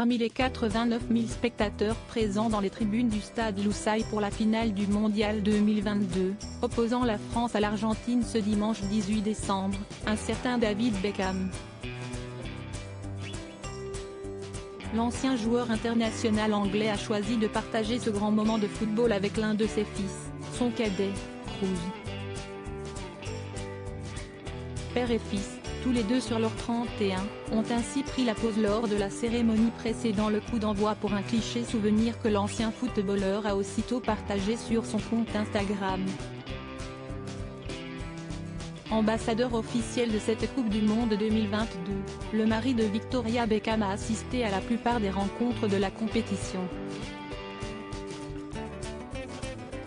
Parmi les 89 000 spectateurs présents dans les tribunes du stade Lusail pour la finale du Mondial 2022, opposant la France à l'Argentine ce dimanche 18 décembre, un certain David Beckham. L'ancien joueur international anglais a choisi de partager ce grand moment de football avec l'un de ses fils, son cadet, Kroos. Père et fils, tous les deux sur leurs 31, ont ainsi pris la pose lors de la cérémonie précédant le coup d'envoi pour un cliché souvenir que l'ancien footballeur a aussitôt partagé sur son compte Instagram. Ambassadeur officiel de cette Coupe du Monde 2022, le mari de Victoria Beckham a assisté à la plupart des rencontres de la compétition.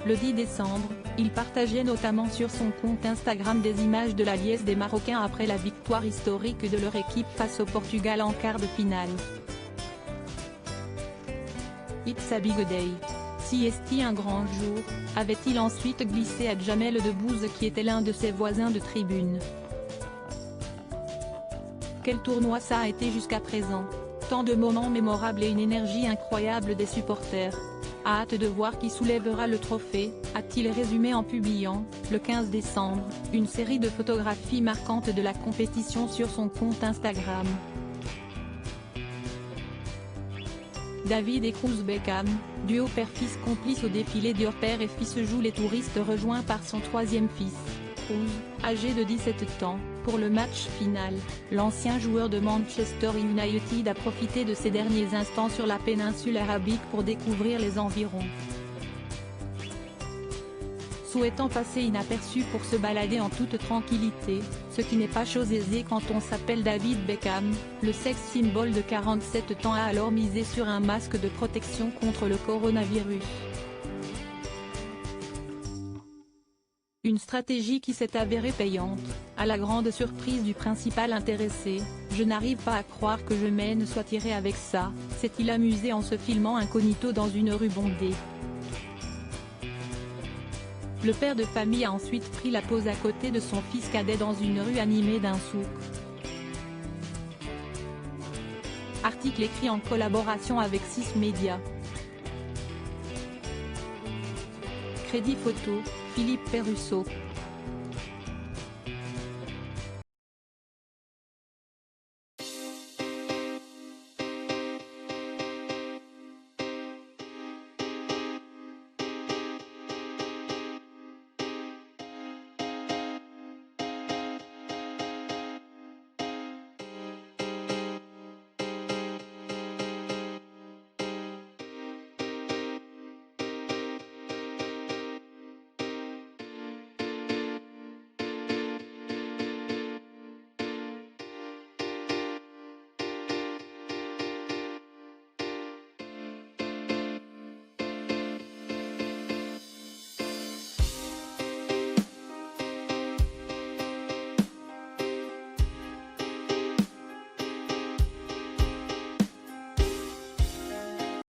Le 10 décembre, il partageait notamment sur son compte Instagram des images de la liesse des Marocains après la victoire historique de leur équipe face au Portugal en quart de finale. It's a big day. Si est un grand jour, avait-il ensuite glissé à Jamel Debbouze qui était l'un de ses voisins de tribune. Quel tournoi ça a été jusqu'à présent, tant de moments mémorables et une énergie incroyable des supporters. Hâte de voir qui soulèvera le trophée, a-t-il résumé en publiant, le 15 décembre, une série de photographies marquantes de la compétition sur son compte Instagram. David et Kroos Beckham, duo père-fils complice au défilé Dior père et fils jouent les touristes rejoints par son troisième fils, Kroos, âgé de 17 ans, pour le match final. L'ancien joueur de Manchester United a profité de ces derniers instants sur la péninsule arabique pour découvrir les environs. Souhaitant passer inaperçu pour se balader en toute tranquillité, ce qui n'est pas chose aisée quand on s'appelle David Beckham, le sex symbole de 47 ans a alors misé sur un masque de protection contre le coronavirus. Une stratégie qui s'est avérée payante, à la grande surprise du principal intéressé. Je n'arrive pas à croire que je mène soit tiré avec ça, s'est-il amusé en se filmant incognito dans une rue bondée. Le père de famille a ensuite pris la pose à côté de son fils cadet dans une rue animée d'un souk. Article écrit en collaboration avec 6 médias. Crédit photo, Philippe Perrusso.